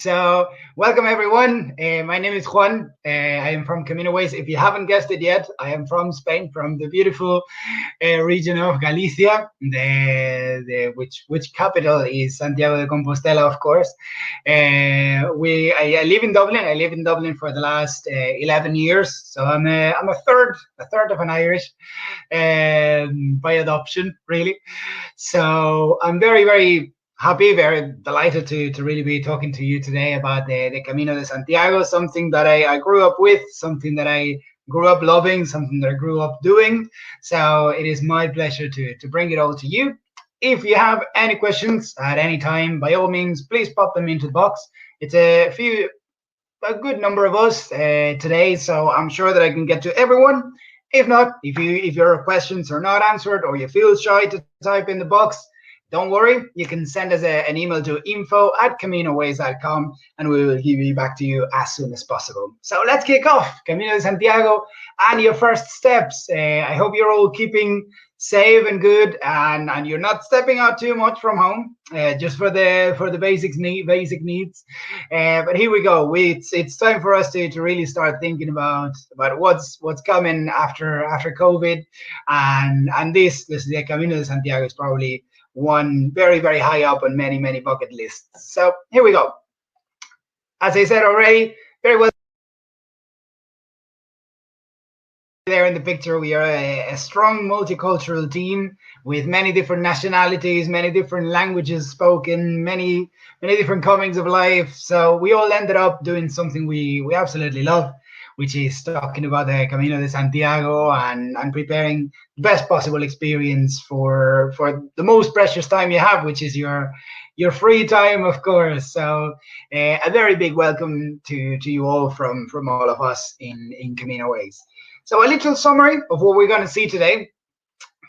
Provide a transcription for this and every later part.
So, welcome everyone. My name is Juan. I am from CaminoWays. If you haven't guessed it yet, I am from Spain, from the beautiful region of Galicia, which capital is Santiago de Compostela, of course. I live in Dublin. I live in Dublin for the last 11 years. So I'm a third of an Irish by adoption, really. So I'm very happy, very delighted to really be talking to you today about the Camino de Santiago, something that I grew up with, something that I grew up loving, something that I grew up doing. So it is my pleasure to bring it all to you. If you have any questions at any time, by all means, please pop them into the box. It's a good number of us today, so I'm sure that I can get to everyone. If not, if your questions are not answered or you feel shy to type in the box, don't worry. You can send us an email to info@CaminoWays.com and we will give it back to you as soon as possible. So let's kick off Camino de Santiago and your first steps. I hope you're all keeping safe and good, and you're not stepping out too much from home, just for the basic needs. But here we go. It's time for us to really start thinking about what's coming after COVID, and this the Camino de Santiago is probably one very high up on many bucket lists. So here we go. As I said already, very well. There in the picture, we are a strong multicultural team with many different nationalities, many different languages spoken, many different comings of life. So we all ended up doing something we absolutely love, which is talking about the Camino de Santiago and preparing the best possible experience for the most precious time you have, which is your free time, of course. So a very big welcome to you all from all of us in CaminoWays. So a little summary of what we're going to see today.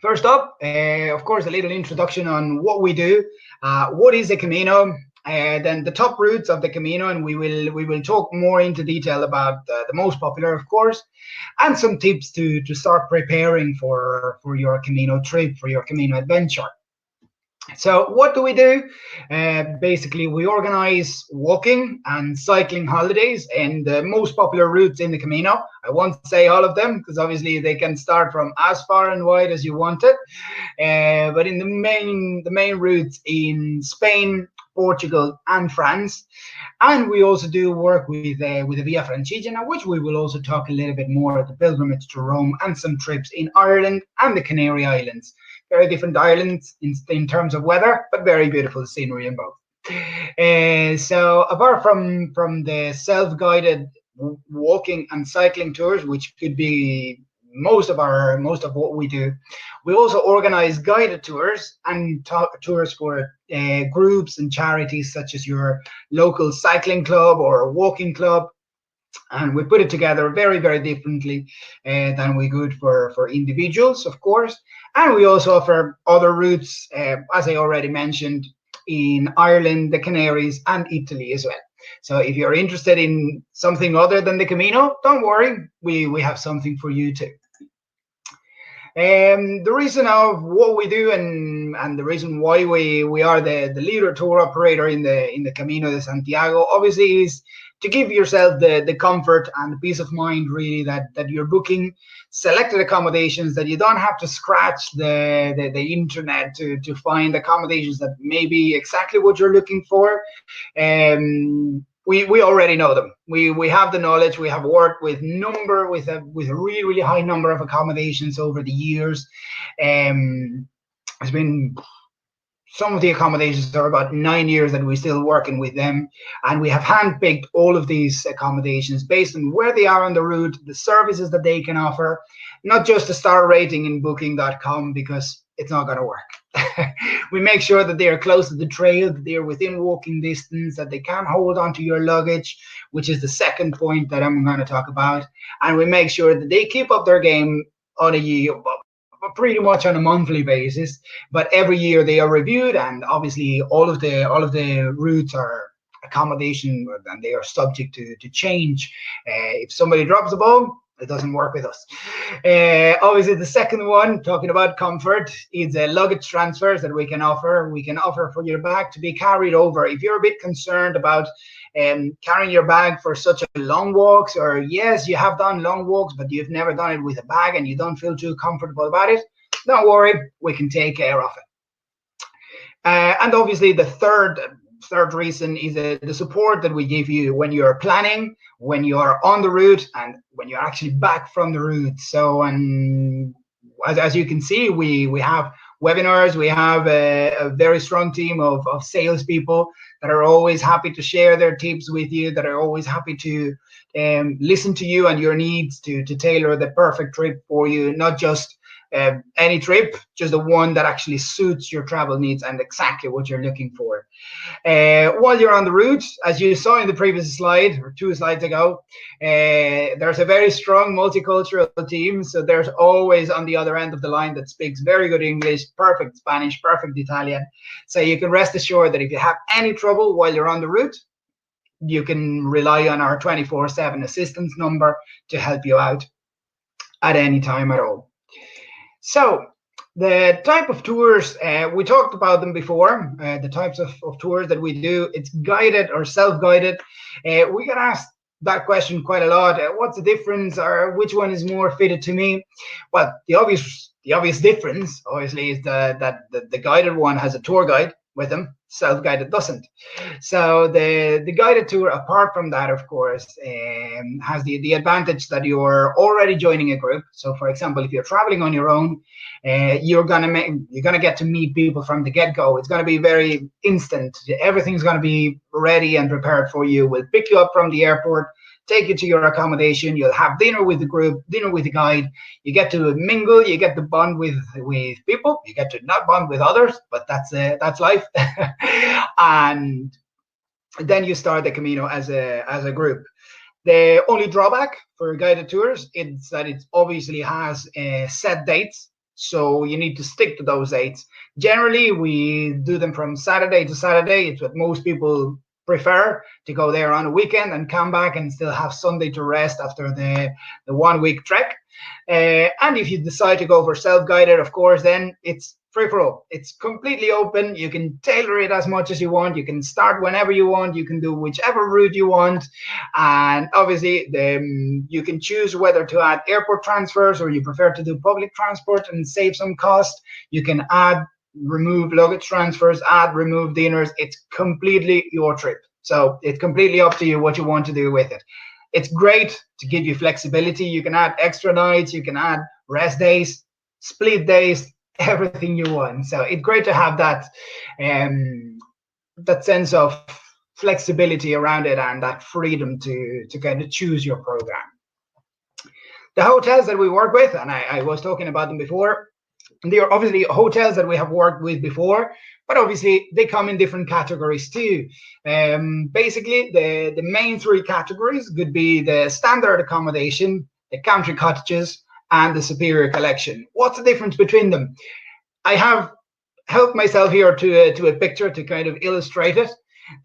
First up, of course, a little introduction on what we do, what is the Camino, then the top routes of the Camino, and we will talk more into detail about the most popular, of course, and some tips to start preparing for your Camino trip, for your Camino adventure. So what do we do? Basically, we organize walking and cycling holidays in the most popular routes in the Camino. I won't say all of them because obviously they can start from as far and wide as you want it. But in the main routes in Spain, Portugal, and France. And we also do work with the Via Francigena, which we will also talk a little bit more at the pilgrimage to Rome and some trips in Ireland and the Canary Islands. Very different islands in terms of weather, but very beautiful scenery in both. So apart from the self-guided walking and cycling tours, which could be most of what we do, we also organize guided tours and tours for groups and charities such as your local cycling club or walking club. And we put it together very differently than we could for individuals, of course. And we also offer other routes, as I already mentioned, in Ireland, the Canaries, and Italy as well. So if you're interested in something other than the Camino, don't worry, we have something for you too. The reason of what we do and the reason why we are the leader tour operator in the Camino de Santiago, obviously, is to give yourself the comfort and the peace of mind, really, that you're booking selected accommodations, that you don't have to scratch the internet to find accommodations that may be exactly what you're looking for. We already know them. We have the knowledge. We have worked with a really high number of accommodations over the years. It's been some of the accommodations are about 9 years that we're still working with them, and we have handpicked all of these accommodations based on where they are on the route, the services that they can offer, not just a star rating in booking.com, because it's not going to work. We make sure that they are close to the trail, that they are within walking distance, that they can hold onto your luggage, which is the second point that I'm going to talk about, and we make sure that they keep up their game on pretty much on a monthly basis, but every year they are reviewed, and obviously all of the routes are accommodation and they are subject to change. If somebody drops the ball, It doesn't work with us. Obviously, the second one, talking about comfort, is luggage transfers that we can offer. We can offer for your bag to be carried over. If you're a bit concerned about carrying your bag for such a long walks, or yes, you have done long walks, but you've never done it with a bag and you don't feel too comfortable about it, don't worry, we can take care of it. And obviously, the third reason is the support that we give you when you're planning, when you're on the route, and when you're actually back from the route. So, and as you can see, we have webinars. We have a very strong team of salespeople that are always happy to share their tips with you, that are always happy to listen to you and your needs to tailor the perfect trip for you, not just any trip, just the one that actually suits your travel needs and exactly what you're looking for. While you're on the route, as you saw in the previous slide, or 2 slides ago, there's a very strong multicultural team. So there's always on the other end of the line that speaks very good English, perfect Spanish, perfect Italian. So you can rest assured that if you have any trouble while you're on the route, you can rely on our 24/7 assistance number to help you out at any time at all. So the type of tours, we talked about them before, the types of tours that we do. It's guided or self-guided. We get asked that question quite a lot. What's the difference, or which one is more fitted to me? Well, the obvious difference, obviously, is that the guided one has a tour guide with them. Self-guided doesn't. So the guided tour, apart from that, of course, has the advantage that you're already joining a group. So, for example, if you're traveling on your own, you're gonna get to meet people from the get-go. It's gonna be very instant. Everything's gonna be ready and prepared for you. We'll pick you up from the airport, take you to your accommodation. You'll have dinner with the group, dinner with the guide. You get to mingle, you get to bond with people. You get to not bond with others, but that's life. And then you start the Camino as a group. The only drawback for guided tours is that it obviously has set dates, so you need to stick to those dates. Generally, we do them from Saturday to Saturday. It's what most people prefer, to go there on a weekend and come back and still have Sunday to rest after the 1 week trek. And if you decide to go for self-guided, of course, then it's free for all. It's completely open. You can tailor it as much as you want. You can start whenever you want. You can do whichever route you want. And obviously, you can choose whether to add airport transfers or you prefer to do public transport and save some cost. You can add, remove luggage transfers, add, remove dinners. It's completely your trip. So it's completely up to you what you want to do with it. It's great to give you flexibility. You can add extra nights, you can add rest days, split days, everything you want. So it's great to have that that sense of flexibility around it and that freedom to kind of choose your program. The hotels that we work with, and I was talking about them before, they are obviously hotels that we have worked with before, but obviously they come in different categories too. Basically, the main 3 categories could be the standard accommodation, the country cottages, and the superior collection. What's the difference between them? I have helped myself here to a picture to kind of illustrate it.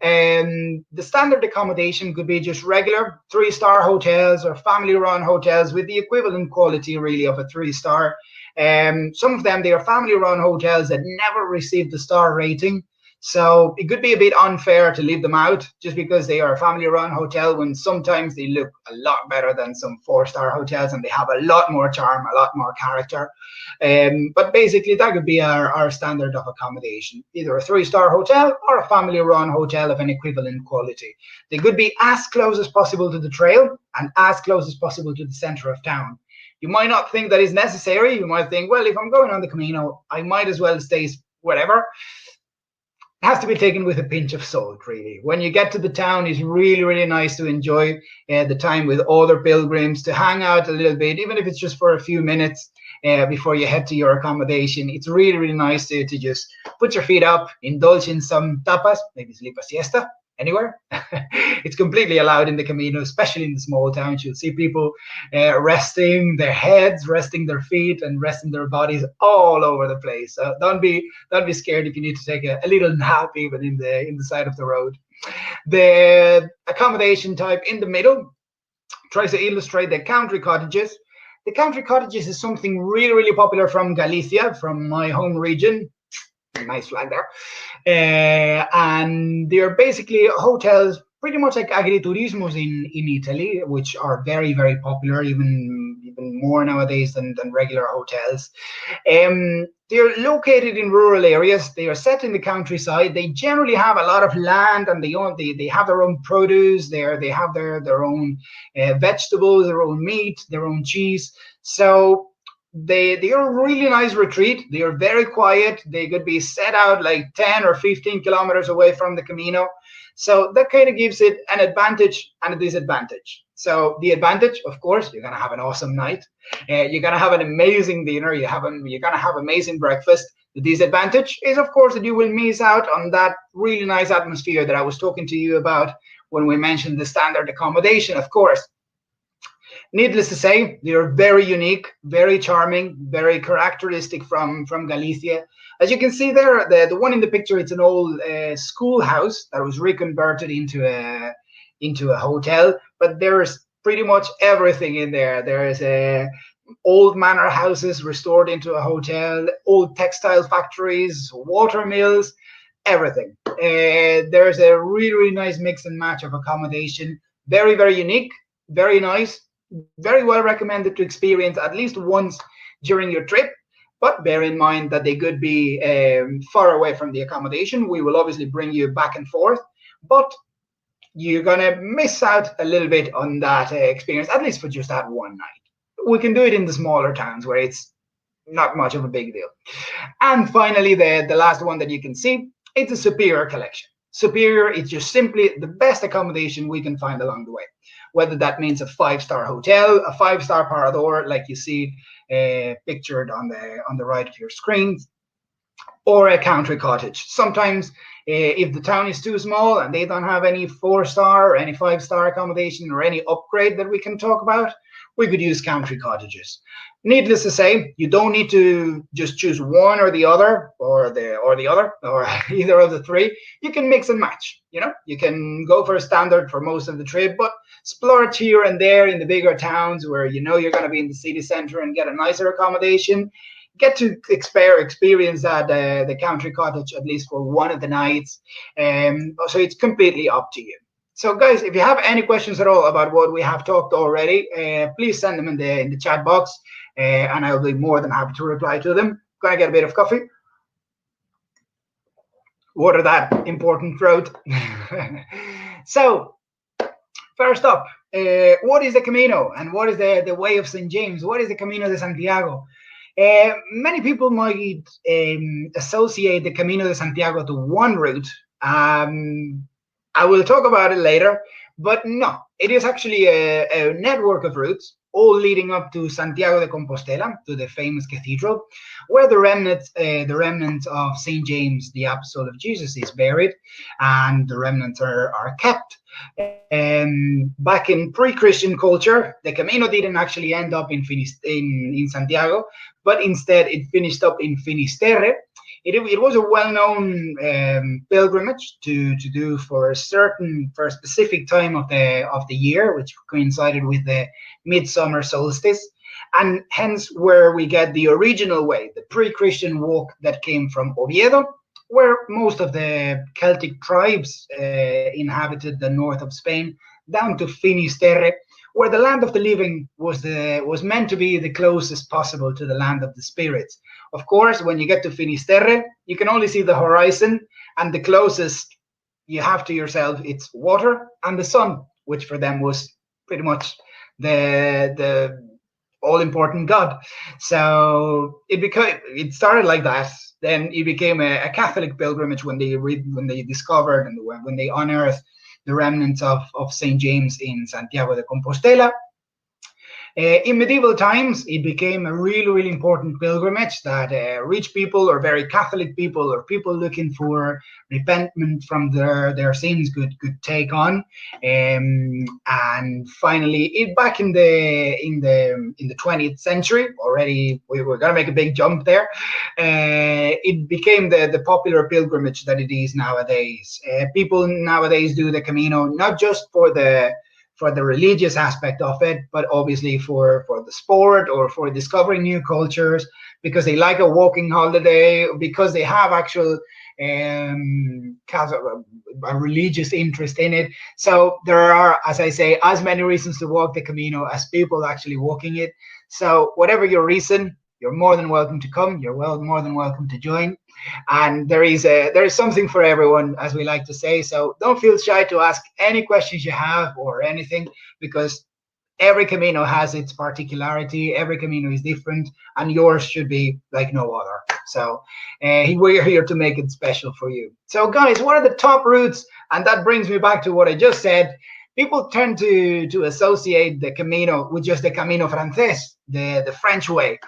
The standard accommodation could be just regular 3-star hotels or family-run hotels with the equivalent quality, really, of a 3-star. Some of them, they are family-run hotels that never received the star rating. So it could be a bit unfair to leave them out just because they are a family-run hotel, when sometimes they look a lot better than some 4-star hotels and they have a lot more charm, a lot more character. But basically, that could be our standard of accommodation, either a 3-star hotel or a family-run hotel of an equivalent quality. They could be as close as possible to the trail and as close as possible to the center of town. You might not think that is necessary. You might think, well, if I'm going on the Camino, I might as well stay whatever. It has to be taken with a pinch of salt, really. When you get to the town, it's really, really nice to enjoy the time with other pilgrims, to hang out a little bit, even if it's just for a few minutes before you head to your accommodation. It's really, really nice to just put your feet up, indulge in some tapas, maybe sleep a siesta, anywhere. It's completely allowed in the Camino, especially in the small towns. You'll see people resting their heads, resting their feet, and resting their bodies all over the place. So don't be scared if you need to take a little nap even in the side of the road. The accommodation type in the middle tries to illustrate the country cottages. The country cottages is something really, really popular from Galicia, from my home region. Nice flag there. And they're basically hotels, pretty much like agriturismos in Italy, which are very, very popular, even more nowadays than regular hotels. They're located in rural areas. They are set in the countryside. They generally have a lot of land, and they have their own produce. They have their own vegetables, their own meat, their own cheese. So they are a really nice retreat. They are very quiet. They could be set out like 10 or 15 kilometers away from the Camino. So that kind of gives it an advantage and a disadvantage. So the advantage, of course, you're going to have an awesome night. You're going to have an amazing dinner. You're going to have amazing breakfast. The disadvantage is, of course, that you will miss out on that really nice atmosphere that I was talking to you about when we mentioned the standard accommodation, of course. Needless to say, they are very unique, very charming, very characteristic from Galicia. As you can see there, the one in the picture, it's an old schoolhouse that was reconverted into a hotel. But there's pretty much everything in there. There is old manor houses restored into a hotel, old textile factories, water mills, everything. There's a really, really nice mix and match of accommodation. Very, very unique, very nice. Very well recommended to experience at least once during your trip, but bear in mind that they could be far away from the accommodation. We will obviously bring you back and forth, but you're gonna miss out a little bit on that experience, at least for just that one night. We can do it in the smaller towns where it's not much of a big deal. And finally, the last one that you can see, it's a Superior collection. Superior, it's just simply the best accommodation we can find along the way. Whether that means a 5-star hotel, a 5-star parador, like you see pictured on the right of your screen, or a country cottage. Sometimes, if the town is too small and they don't have any 4-star or any 5-star accommodation or any upgrade that we can talk about, we could use country cottages. Needless to say, you don't need to just choose one or the other, or either of the three. You can mix and match. You can go for a standard for most of the trip, but splurge here and there in the bigger towns where you're going to be in the city center and get a nicer accommodation. Get to experience that the country cottage at least for one of the nights. So it's completely up to you. So guys, if you have any questions at all about what we have talked already, please send them in the chat box, and I'll be more than happy to reply to them. Gonna get a bit of coffee. Water that important throat. So first up, what is the Camino and what is the way of St. James? What is the Camino de Santiago? Many people might associate the Camino de Santiago to one route. I will talk about it later, but no, it is actually a network of routes, all leading up to Santiago de Compostela, to the famous cathedral, where the remnants of St. James, the Apostle of Jesus, is buried, and the remnants are kept. Back in pre-Christian culture, the Camino didn't actually end up in Santiago, but instead it finished up in Finisterre. It was a well-known pilgrimage to do for a specific time of the year, which coincided with the midsummer solstice, and hence where we get the original way, the pre-Christian walk that came from Oviedo, where most of the Celtic tribes inhabited the north of Spain, down to Finisterre, where the land of the living was meant to be the closest possible to the land of the spirits. Of course, when you get to Finisterre, you can only see the horizon, and the closest you have to yourself, it's water and the sun, which for them was pretty much the all-important God. So it started like that. Then it became a Catholic pilgrimage when they discovered and when they unearthed the remnants of St. James in Santiago de Compostela. In medieval times, it became a really, really important pilgrimage that rich people or very Catholic people or people looking for repentance from their sins could take on. And finally, back in the 20th century, already we were gonna make a big jump there. It became the popular pilgrimage that it is nowadays. People nowadays do the Camino not just for the for the religious aspect of it, but obviously for the sport or for discovering new cultures, because they like a walking holiday, because they have actual kind of a religious interest in it. So there are, as I say, as many reasons to walk the Camino as people actually walking it. So whatever your reason, you're more than welcome to come. You're more than welcome to join. And there is something for everyone, as we like to say. So don't feel shy to ask any questions you have or anything, because every Camino has its particularity. Every Camino is different, and yours should be like no other. So we're here to make it special for you. So guys, what are the top routes? And that brings me back to what I just said. People tend to associate the Camino with just the Camino Francés, the French way.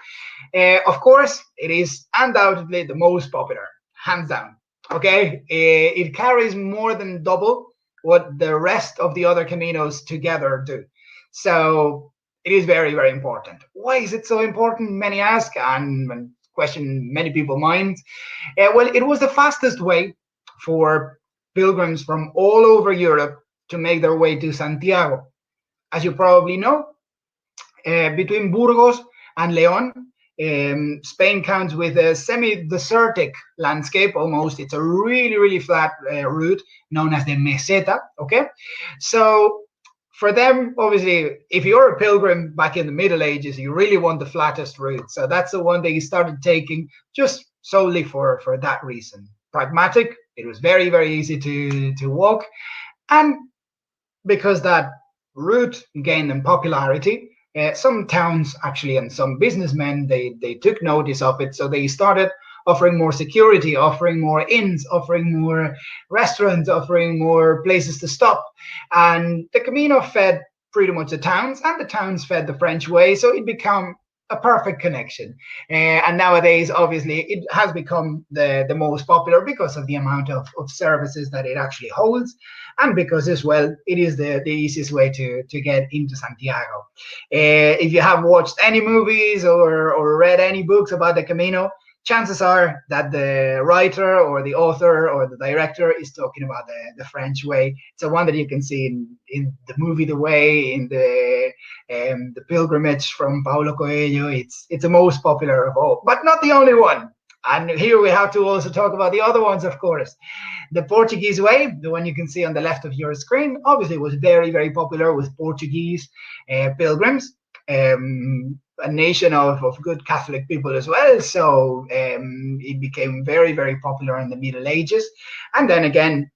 Of course, it is undoubtedly the most popular, hands down. Okay, it carries more than double what the rest of the other Caminos together do. So it is very, very important. Why is it so important? Many ask, and question many people's minds. Well, it was the fastest way for pilgrims from all over Europe to make their way to Santiago. As you probably know, between Burgos and León, Spain counts with a semi-desertic landscape almost. It's a really, really flat route known as the meseta, okay? So for them, obviously, if you're a pilgrim back in the Middle Ages, you really want the flattest route. So that's the one they started taking just solely for that reason. Pragmatic, it was very, very easy to walk. And because that route gained in popularity, some towns actually and some businessmen, they took notice of it. So they started offering more security, offering more inns, offering more restaurants, offering more places to stop. And the Camino fed pretty much the towns, and the towns fed the French way. So it became a perfect connection. And nowadays, obviously, it has become the most popular because of the amount of services that it actually holds, and because as well, it is the easiest way to get into Santiago. If you have watched any movies or read any books about the Camino, chances are that the writer or the author or the director is talking about the French way. It's a one that you can see in the movie The Way, in the Pilgrimage from Paulo Coelho. It's the most popular of all, but not the only one. And here we have to also talk about the other ones, of course. The Portuguese way, the one you can see on the left of your screen, obviously was very, very popular with Portuguese pilgrims. A nation of good Catholic people as well. So it became very, very popular in the Middle Ages. And then again,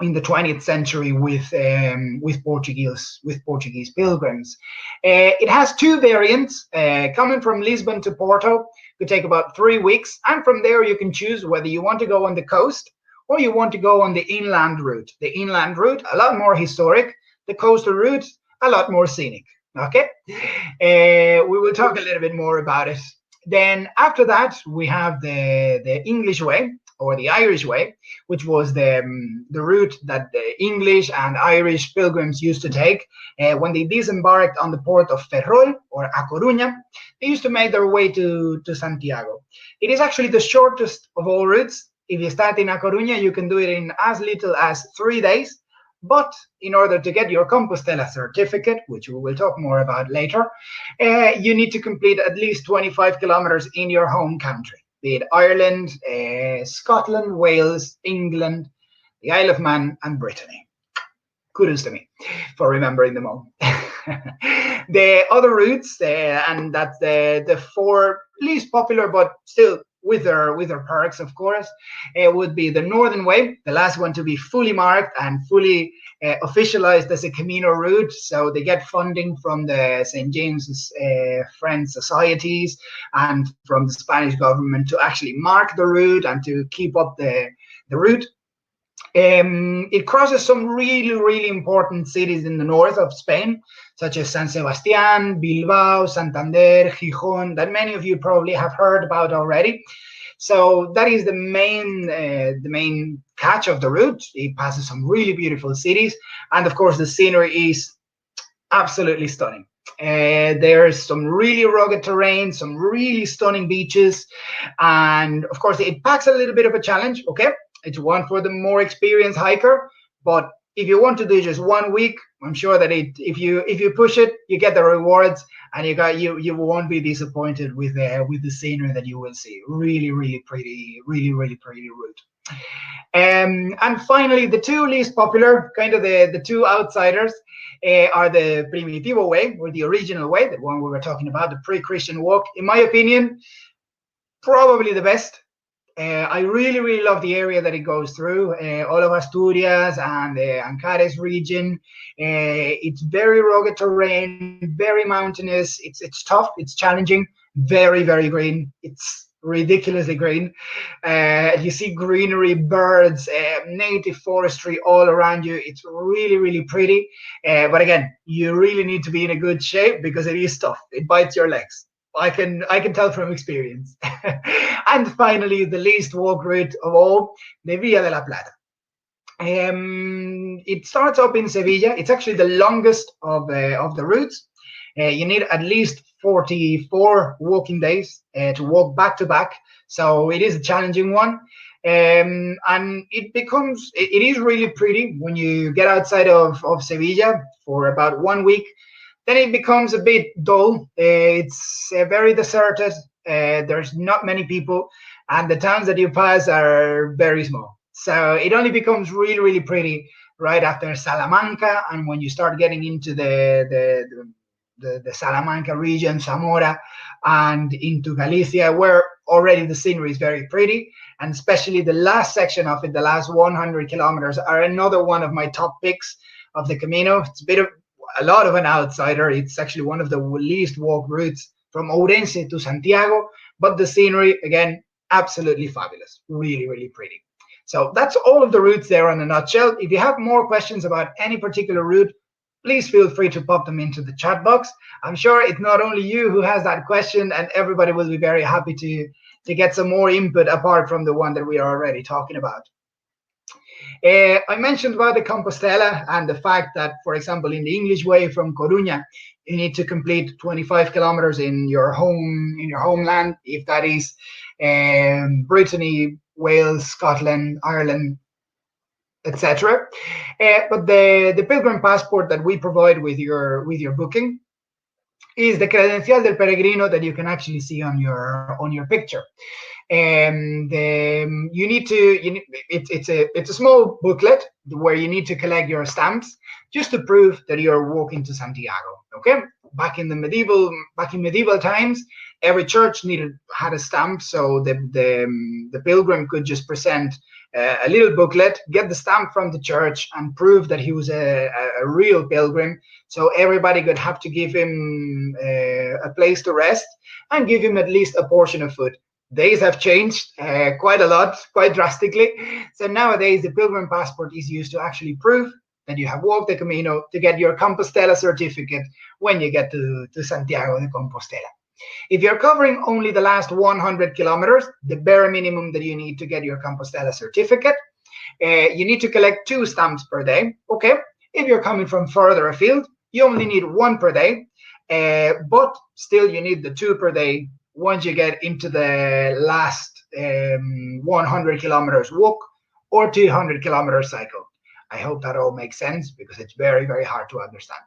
in the 20th century with Portuguese pilgrims. It has two variants. Coming from Lisbon to Porto could take about 3 weeks. And from there, you can choose whether you want to go on the coast or you want to go on the inland route. The inland route, a lot more historic. The coastal route, a lot more scenic. Okay, we will talk a little bit more about it. Then after that, we have the English way or the Irish way, which was the route that the English and Irish pilgrims used to take when they disembarked on the port of Ferrol or A Coruña. They used to make their way to Santiago. It is actually the shortest of all routes. If you start in A Coruña, you can do it in as little as 3 days. But in order to get your Compostela certificate, which we will talk more about later, you need to complete at least 25 kilometers in your home country, be it Ireland, Scotland, Wales, England, the Isle of Man, and Brittany. Kudos to me for remembering them all. The other routes, and that's the four least popular, but still with their perks, of course, would be the Northern Way, the last one to be fully marked and fully officialized as a Camino route. So they get funding from the St. James's Friend Societies and from the Spanish government to actually mark the route and to keep up the route. It crosses some really, really important cities in the north of Spain, such as San Sebastián, Bilbao, Santander, Gijón, that many of you probably have heard about already. So that is the main catch of the route. It passes some really beautiful cities, and of course the scenery is absolutely stunning. There's some really rugged terrain, some really stunning beaches, and of course it packs a little bit of a challenge. Okay, it's one for the more experienced hiker, but if you want to do just 1 week, I'm sure that if you push it, you get the rewards, and you won't be disappointed with the scenery that you will see. Really pretty, really pretty route. And finally, the two least popular, kind of the two outsiders, are the Primitivo way, or the original way, the one we were talking about, the pre-Christian walk. In my opinion, probably the best. I really love the area that it goes through, all of Asturias and the Ancares region. It's very rugged terrain, very mountainous. It's tough, it's challenging, very green. It's ridiculously green. You see greenery, birds, native forestry all around you. It's really pretty. But again, you really need to be in a good shape because it is tough. It bites your legs. I can tell from experience. And finally, the least walk route of all, the Via de la Plata. It starts up in Sevilla. It's actually the longest of the routes. You need at least 44 walking days to walk back to back. So it is a challenging one. And it is really pretty when you get outside of Sevilla for about 1 week. Then it becomes a bit dull. It's very deserted. There's not many people, and the towns that you pass are very small. So it only becomes really pretty right after Salamanca, and when you start getting into the Salamanca region, Zamora, and into Galicia, where already the scenery is very pretty, and especially the last section of it, the last 100 kilometers, are another one of my top picks of the Camino. It's a lot of an outsider. It's actually one of the least walked routes from Ourense to Santiago, but the scenery, again, absolutely fabulous. Really pretty. So that's all of the routes there in a nutshell. If you have more questions about any particular route, please feel free to pop them into the chat box. I'm sure it's not only you who has that question, and everybody will be very happy to get some more input apart from the one that we are already talking about. I mentioned about the Compostela and the fact that, for example, in the English way from Coruña, you need to complete 25 kilometers in your homeland, if that is Brittany, Wales, Scotland, Ireland, etc. But the pilgrim passport that we provide with your booking is the credencial del peregrino that you can actually see on your picture. And it's a small booklet where you need to collect your stamps just to prove that you're walking to Santiago. Okay, back in medieval times, every church had a stamp, so the pilgrim could just present a little booklet, get the stamp from the church, and prove that he was a real pilgrim. So everybody could have to give him a place to rest and give him at least a portion of food. Days have changed quite a lot, quite drastically. So nowadays, the pilgrim passport is used to actually prove that you have walked the Camino, to get your Compostela certificate when you get to Santiago de Compostela. If you're covering only the last 100 kilometers, the bare minimum that you need to get your Compostela certificate, you need to collect 2 stamps per day. Okay. If you're coming from further afield, you only need 1 per day, but still you need the 2 per day once you get into the last 100 kilometers walk or 200 kilometer cycle. I hope that all makes sense, because it's very hard to understand.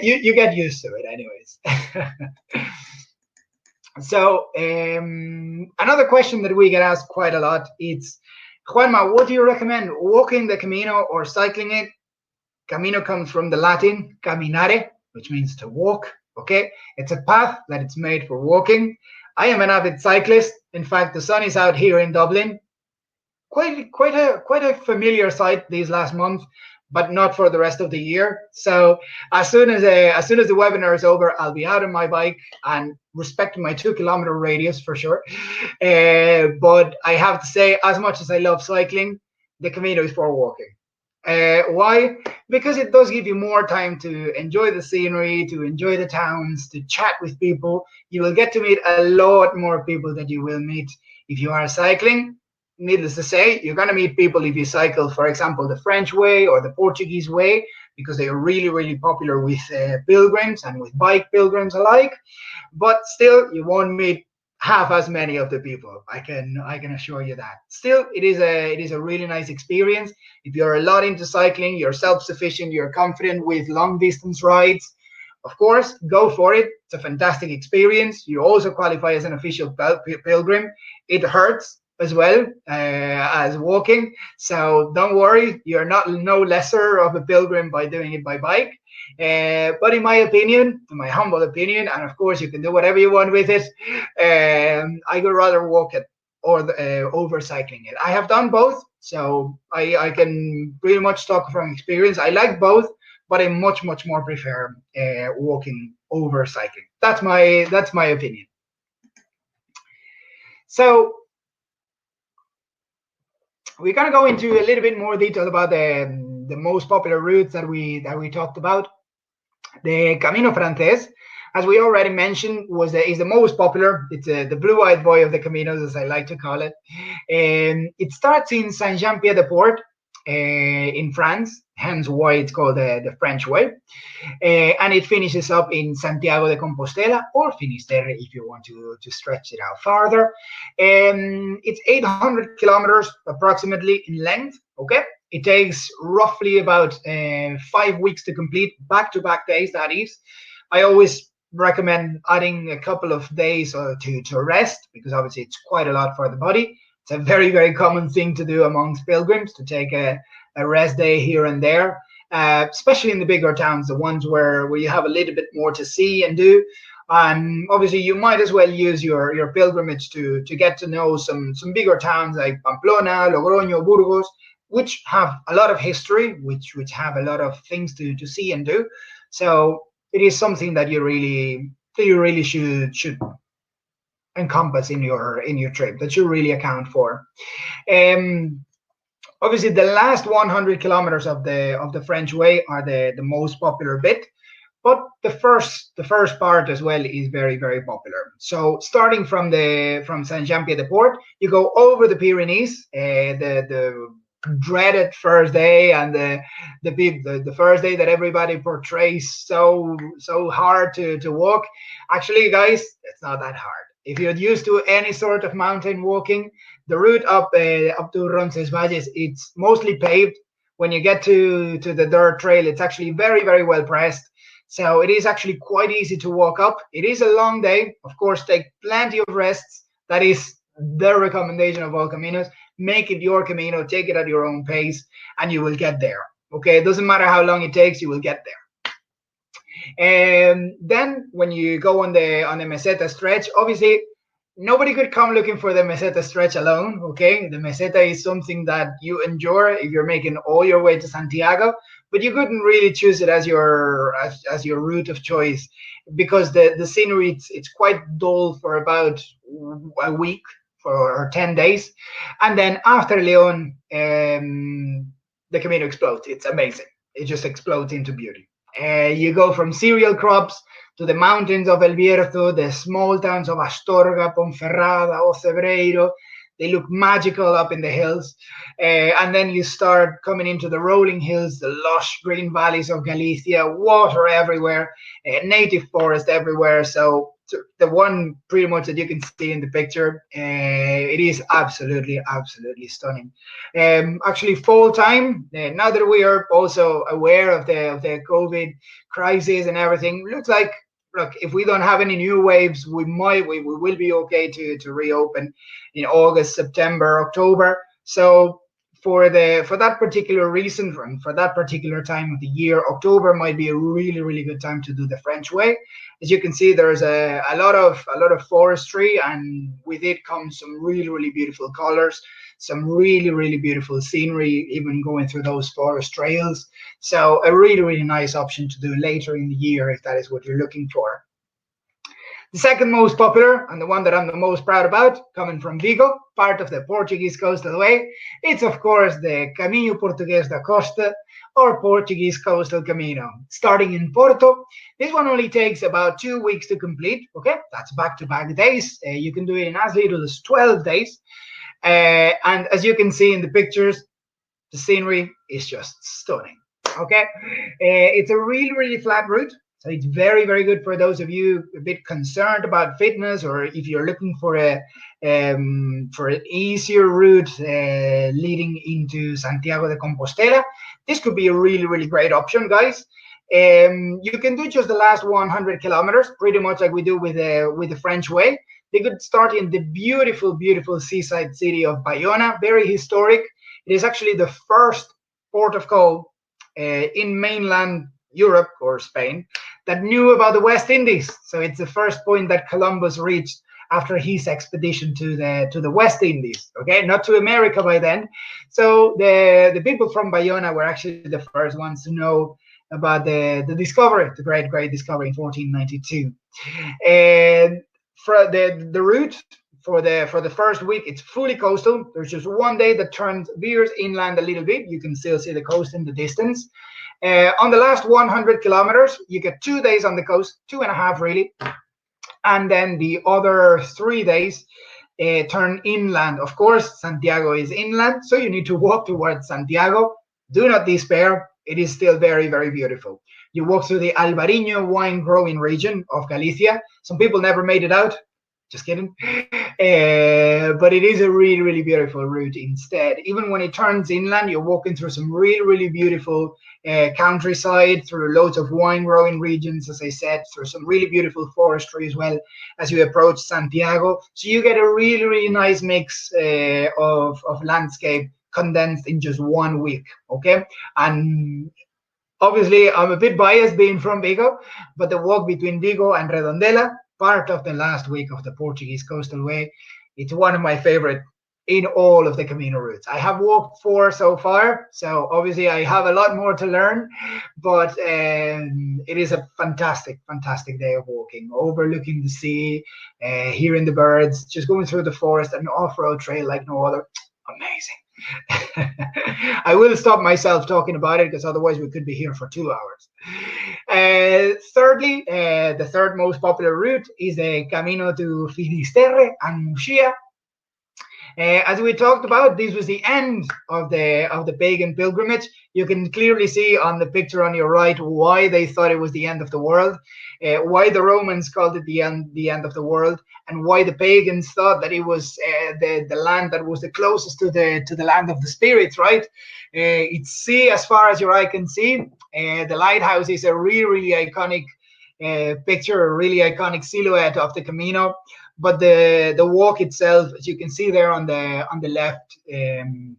You get used to it anyways. So another question that we get asked quite a lot is, Juanma, what do you recommend, walking the Camino or cycling it? Camino comes from the Latin caminare, which means to walk. Okay, it's a path that it's made for walking. I am an avid cyclist. In fact, the sun is out here in Dublin. Quite a familiar sight these last months, but not for the rest of the year. So as soon as the webinar is over, I'll be out on my bike and respecting my 2 kilometer radius for sure. But I have to say, as much as I love cycling, the Camino is for walking. Why? Because it does give you more time to enjoy the scenery, to enjoy the towns, to chat with people. You will get to meet a lot more people that you will meet if you are cycling. Needless to say, you're going to meet people if you cycle, for example, the French way or the Portuguese way, because they are really popular with pilgrims and with bike pilgrims alike. But still, you won't meet half as many of the people. I can assure you that. Still, it is a really nice experience. If you're a lot into cycling, you're self-sufficient, you're confident with long distance rides, of course, go for it. It's a fantastic experience. You also qualify as an official pilgrim. It hurts as well as walking, so don't worry, you're not no lesser of a pilgrim by doing it by bike. But in my opinion, in my humble opinion, and of course you can do whatever you want with it, I would rather walk it or over cycling it. I have done both, so I can pretty much talk from experience. I like both, but I much more prefer walking over cycling. That's my opinion. So we're gonna go into a little bit more detail about the most popular routes that we talked about. The Camino Frances, as we already mentioned, is the most popular. It's the blue-eyed boy of the Caminos, as I like to call it. It starts in Saint-Jean-Pied-de-Port in France, hence why it's called the French way. And it finishes up in Santiago de Compostela, or Finisterre if you want to stretch it out farther. It's 800 kilometers approximately in length. Okay, it takes roughly about 5 weeks to complete, back-to-back days, that is. I always recommend adding a couple of days to rest, because obviously it's quite a lot for the body. It's a very common thing to do amongst pilgrims, to take a rest day here and there, especially in the bigger towns, the ones where you have a little bit more to see and do. Obviously, you might as well use your pilgrimage to get to know some bigger towns like Pamplona, Logroño, Burgos, which have a lot of history, which have a lot of things to see and do. So it is something that you really should encompass in your trip, that you really account for. Obviously, the last 100 kilometers of the French way are the most popular bit, but the first part as well is very popular. So starting from Saint-Jean-Pied-de-Port, you go over the Pyrenees, the dreaded first day, and the first day that everybody portrays so hard to walk. Actually, guys, it's not that hard. If you're used to any sort of mountain walking, the route up to Roncesvalles, it's mostly paved. When you get to the dirt trail, it's actually very well pressed. So it is actually quite easy to walk up. It is a long day. Of course, take plenty of rests. That is the recommendation of all Caminos. Make it your Camino, take it at your own pace, and you will get there. Okay, it doesn't matter how long it takes, you will get there. And then when you go on the Meseta stretch, obviously nobody could come looking for the Meseta stretch alone. Okay, the Meseta is something that you enjoy if you're making all your way to Santiago, but you couldn't really choose it as your route of choice, because the scenery, it's quite dull for about a week or 10 days, and then after Leon, the Camino explodes. It's amazing. It just explodes into beauty. You go from cereal crops to the mountains of El Bierzo, the small towns of Astorga, Ponferrada, Ocebreiro. They look magical up in the hills. And then you start coming into the rolling hills, the lush green valleys of Galicia, water everywhere, native forest everywhere. So the one pretty much that you can see in the picture, it is absolutely stunning. Actually, fall time, now that we are also aware of the COVID crisis and everything, looks like, look, if we don't have any new waves, we will be okay to reopen in August, September, October. So for that particular reason, for that particular time of the year, October might be a really good time to do the French way. As you can see, there's a lot of forestry, and with it comes some really beautiful colors, some really beautiful scenery, even going through those forest trails. So a really nice option to do later in the year if that is what you're looking for. The second most popular, and the one that I'm the most proud about, coming from Vigo, part of the Portuguese coastal way, it's of course the Caminho Português da Costa, or Portuguese Coastal Camino. Starting in Porto, this one only takes about 2 weeks to complete. Okay, that's back-to-back days. You can do it in as little as 12 days. And as you can see in the pictures, the scenery is just stunning. Okay, it's a really flat route. So it's very, very good for those of you a bit concerned about fitness, or if you're looking for an easier route leading into Santiago de Compostela. This could be a really, really great option, guys. You can do just the last 100 kilometers, pretty much like we do with the French way. They could start in the beautiful, beautiful seaside city of Bayona, very historic. It is actually the first port of call in mainland Europe or Spain that knew about the West Indies. So it's the first point that Columbus reached after his expedition to the West Indies. Okay, not to America by then. So the people from Bayona were actually the first ones to know about the discovery, the great discovery in 1492. And for the route for the first week, it's fully coastal. There's just one day that veers inland a little bit. You can still see the coast in the distance. On the last 100 kilometers, you get 2 days on the coast, 2.5 really, and then the other 3 days turn inland. Of course, Santiago is inland, so you need to walk towards Santiago. Do not despair. It is still very, very beautiful. You walk through the Albariño wine growing region of Galicia. Some people never made it out. Just kidding. But it is a really, really beautiful route instead. Even when it turns inland, you're walking through some really, really beautiful countryside, through loads of wine growing regions, as I said, through some really beautiful forestry as well as you approach Santiago. So you get a really, really nice mix of landscape condensed in just 1 week. Okay. And obviously, I'm a bit biased being from Vigo, but the walk between Vigo and Redondela, part of the last week of the Portuguese coastal way, it's one of my favorite in all of the Camino routes. I have walked 4 so far, so obviously I have a lot more to learn, but it is a fantastic, fantastic day of walking, overlooking the sea, hearing the birds, just going through the forest, an off-road trail like no other. Amazing. I will stop myself talking about it, because otherwise we could be here for 2 hours. Thirdly, the third most popular route is the Camino to Finisterre and MUXIA. As we talked about, this was the end of the pagan pilgrimage. You can clearly see on the picture on your right why they thought it was the end of the world, why the Romans called it the end of the world, and why the pagans thought that it was the land that was the closest to the land of the spirits. Right? It's sea as far as your eye can see. The lighthouse is a really, really iconic picture, a really iconic silhouette of the Camino. But the walk itself, as you can see there on the left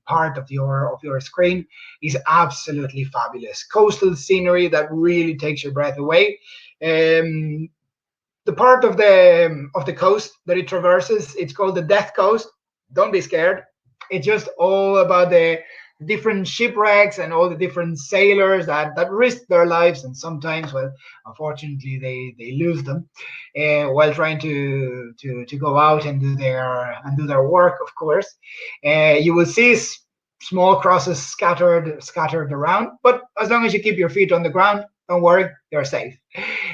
part of your screen, is absolutely fabulous. Coastal scenery that really takes your breath away. The part of the coast that it traverses, it's called the Death Coast. Don't be scared. It's just all about the different shipwrecks and all the different sailors that risk their lives, and sometimes, well, unfortunately, they lose them while trying to go out and do their work. Of course, you will see small crosses scattered around, but as long as you keep your feet on the ground, don't worry, you're safe.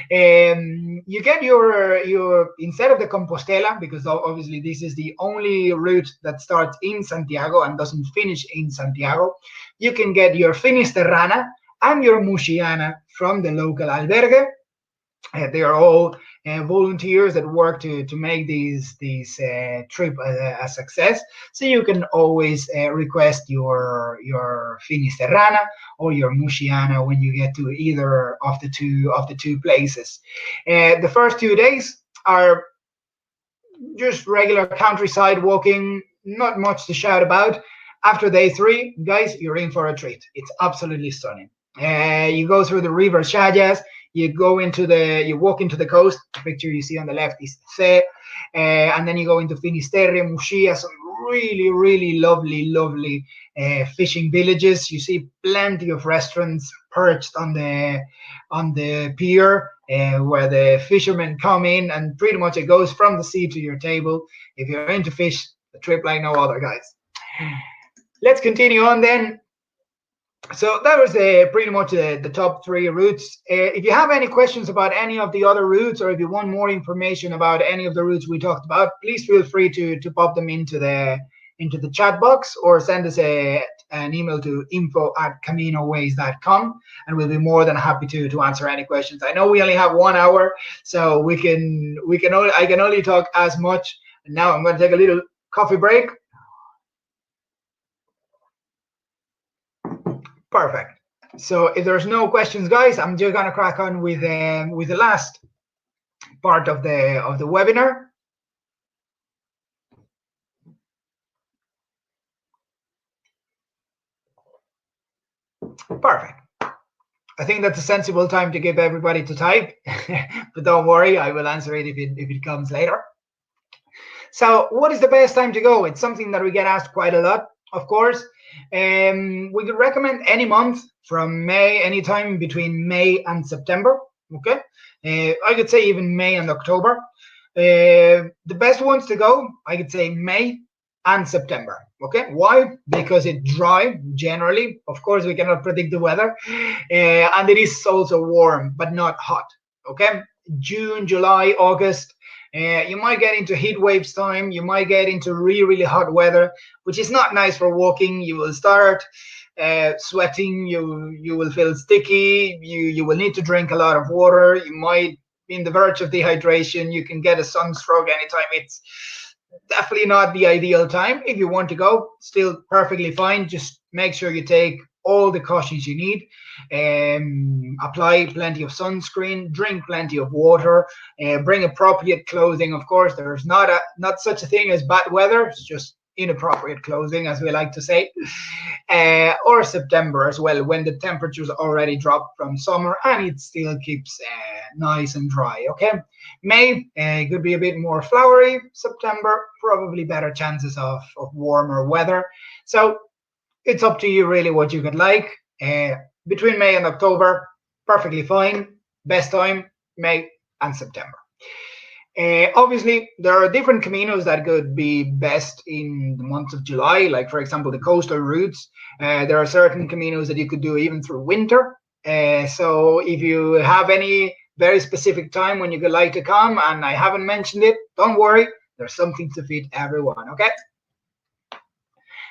You get your instead of the Compostela, because obviously this is the only route that starts in Santiago and doesn't finish in Santiago, you can get your Finisterrana and your Muxiana from the local albergue. They are all volunteers that work to make these trip a success. So you can always request your Finisterrana or your Muxiana when you get to either of the two places. The first 2 days are just regular countryside walking, not much to shout about. After day 3, guys, you're in for a treat. It's absolutely stunning. You go through the river Chayas. You walk into the coast. The picture you see on the left is the and then you go into Finisterre, Muxia, some really, really lovely fishing villages. You see plenty of restaurants perched on the pier where the fishermen come in, and pretty much it goes from the sea to your table. If you're into fish, a trip like no other, guys. Let's continue on then. So that was pretty much the top 3 routes. If you have any questions about any of the other routes, or if you want more information about any of the routes we talked about, please feel free to pop them into the chat box, or send us a an email to info@CaminoWays.com, and we'll be more than happy to answer any questions. I know we only have 1 hour, so I can only talk as much. And now I'm going to take a little coffee break. Perfect. So if there's no questions, guys, I'm just going to crack on with the last part of the webinar. Perfect. I think that's a sensible time to give everybody to type, but don't worry, I will answer it if it comes later. So what is the best time to go? It's something that we get asked quite a lot, of course. We could recommend any month from May, anytime between May and September. Okay, I could say even May and October. The best ones to go, I could say May and September. Okay, why? Because it's dry generally. Of course, we cannot predict the weather, and it is also warm but not hot. Okay, June, July, August, you might get into heat waves time. You might get into really hot weather, which is not nice for walking. You will start sweating. You will feel sticky. You will need to drink a lot of water. You might be in the verge of dehydration. You can get a sunstroke anytime. It's definitely not the ideal time. If you want to go, still perfectly fine. Just make sure you take all the cautions you need. Apply plenty of sunscreen, drink plenty of water, bring appropriate clothing. Of course, there's not such a thing as bad weather. It's just inappropriate clothing, as we like to say. Or September as well, when the temperatures already dropped from summer and it still keeps nice and dry. Okay, May could be a bit more flowery. September, probably better chances of warmer weather. So it's up to you really what you could like. Between May and October, perfectly fine. Best time, May and September. Obviously, there are different caminos that could be best in the month of July, like, for example, the coastal routes. There are certain caminos that you could do even through winter. So if you have any very specific time when you could like to come and I haven't mentioned it, don't worry. There's something to fit everyone, okay?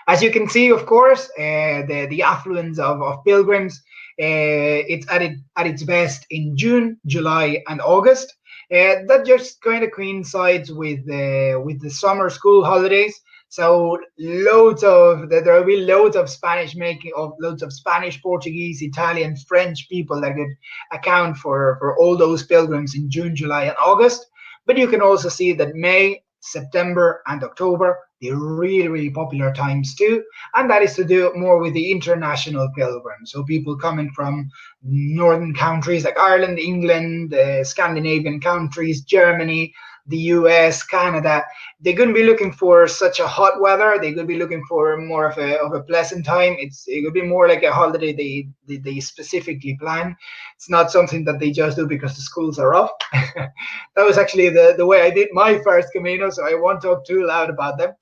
As you can see, of course, the affluence of pilgrims, it's at its best in June, July, and August. That just kind of coincides with the summer school holidays. So there will be loads of Spanish loads of Spanish, Portuguese, Italian, French people that could account for all those pilgrims in June, July, and August. But you can also see that May, September, and October, they're really popular times too, and that is to do more with the international pilgrims. So people coming from northern countries like Ireland, England, Scandinavian countries, Germany, the US, Canada. They couldn't be looking for such a hot weather. They could be looking for more of a pleasant time. It could be more like a holiday they specifically plan. It's not something that they just do because the schools are off. That was actually the way I did my first Camino, so I won't talk too loud about them.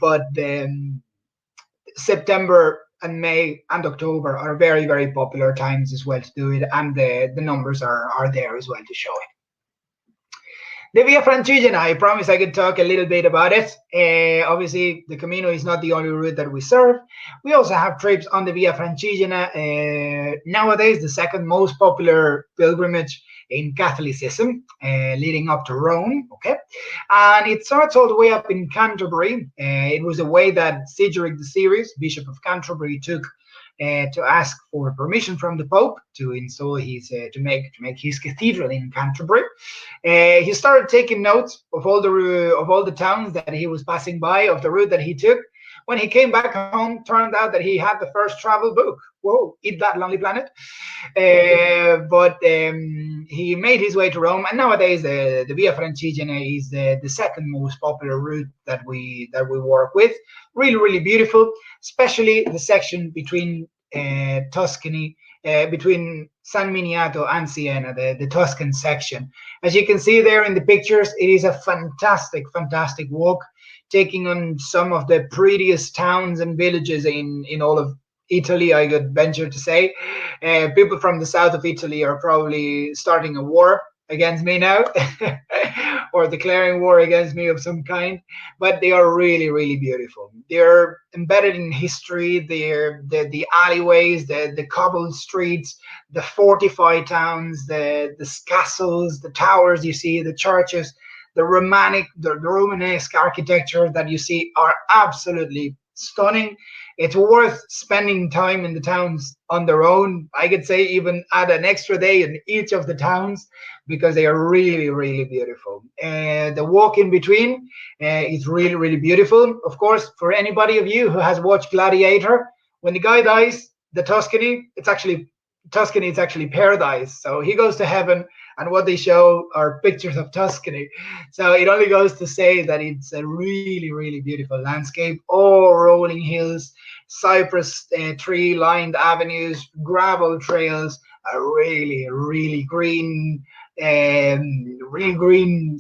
But September and May and October are very popular times as well to do it, and the numbers are there as well to show it. The Via Francigena, I promised I could talk a little bit about it. Obviously, the Camino is not the only route that we serve. We also have trips on the Via Francigena. Nowadays, the second most popular pilgrimage in Catholicism, leading up to Rome. Okay, and it starts all the way up in Canterbury. It was a way that Sigeric the Series, Bishop of Canterbury, took to ask for permission from the Pope to install his to make his cathedral in Canterbury. He started taking notes of all the towns that he was passing by, of the route that he took. When he came back home, turned out that he had the first travel book. Whoa, eat that, Lonely Planet. But he made his way to Rome, and nowadays the Via Francigena is the second most popular route that we work with. Really beautiful, especially the section between Tuscany, between San Miniato and Siena, the Tuscan section. As you can see there in the pictures, it is a fantastic walk, taking on some of the prettiest towns and villages in all of Italy, I could venture to say. People from the south of Italy are probably starting a war against me now. or declaring war against me of some kind, but they are really, really beautiful. They're embedded in history. They're the alleyways, the cobbled streets, the fortified towns, the castles, the towers you see, the churches, the Romanesque architecture that you see are absolutely stunning. It's worth spending time in the towns on their own. I could say even add an extra day in each of the towns because they are really, really beautiful. The walk in between is really, really beautiful. Of course, for anybody of you who has watched Gladiator, when the guy dies, the Tuscany is actually paradise. So he goes to heaven, and what they show are pictures of Tuscany. So it only goes to say that it's a really, really beautiful landscape. All rolling hills, cypress tree-lined avenues, gravel trails, a really, really green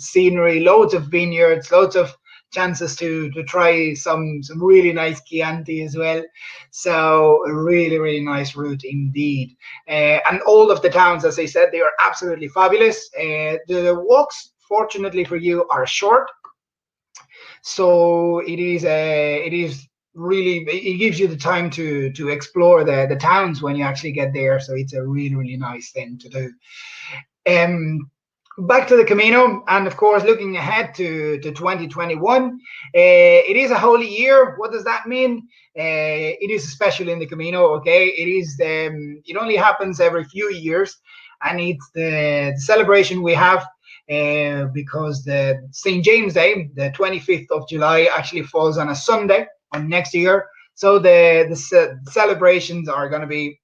scenery, loads of vineyards, loads of chances to try some really nice Chianti as well. So a really, really nice route indeed. And all of the towns, as I said, they are absolutely fabulous. The walks, fortunately for you, are short, so it is really, it gives you the time to explore the towns when you actually get there. So it's a really, really nice thing to do. Back to the Camino, and of course, looking ahead to 2021, it is a holy year. What does that mean? It is special in the Camino. Okay, it only happens every few years, and it's the celebration we have because the St. James Day, the 25th of July, actually falls on a Sunday on next year. So the celebrations are going to be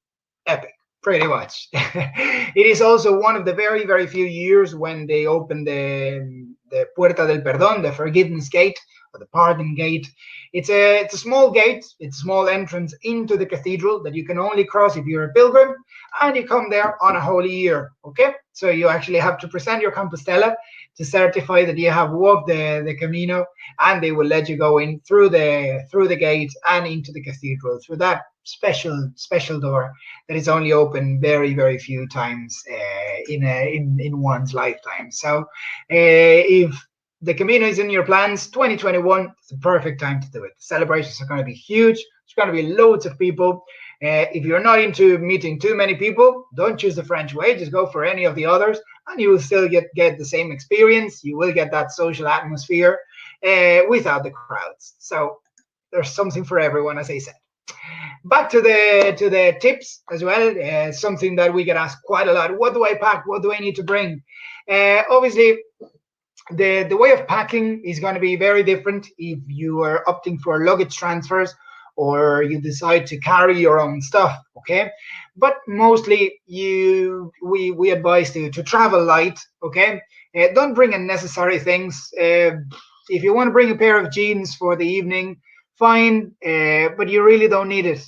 epic. Pretty much. It is also one of the very, very few years when they open the Puerta del Perdón, the forgiveness gate, or the pardon gate. It's a small gate, it's a small entrance into the cathedral that you can only cross if you're a pilgrim, and you come there on a holy year. Okay, so you actually have to present your Compostela to certify that you have walked the Camino, and they will let you go in through the gate and into the cathedral through that special door that is only open very, very few times in one's lifetime. So if the Camino is in your plans, 2021 is the perfect time to do it. The celebrations are going to be huge. There's going to be loads of people. If you're not into meeting too many people, don't choose the French way. Just go for any of the others, and you will still get the same experience. You will get that social atmosphere without the crowds. So there's something for everyone, as I said. Back to the tips as well. Something that we get asked quite a lot. What do I pack? What do I need to bring? Obviously, the way of packing is going to be very different if you are opting for luggage transfers or you decide to carry your own stuff. Okay, but mostly we advise to travel light. Okay, don't bring unnecessary things. If you want to bring a pair of jeans for the evening, fine, but you really don't need it.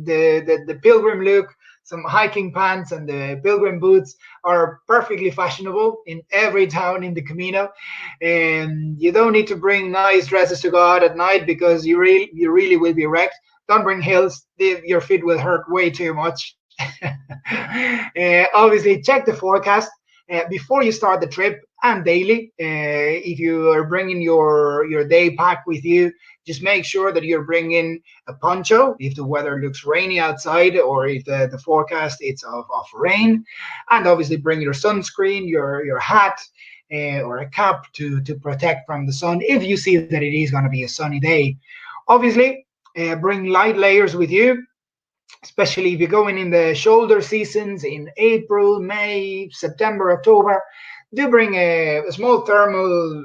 The pilgrim look, some hiking pants and the pilgrim boots are perfectly fashionable in every town in the Camino. And you don't need to bring nice dresses to go out at night because you really will be wrecked. Don't bring heels; your feet will hurt way too much. Obviously, check the forecast before you start the trip and daily. If you are bringing your day pack with you, just make sure that you're bringing a poncho if the weather looks rainy outside or if the forecast is of rain, and obviously bring your sunscreen, your hat, or a cap to protect from the sun if you see that it is going to be a sunny day. Obviously, bring light layers with you, especially if you're going in the shoulder seasons in April, May, September, October. Do bring a small thermal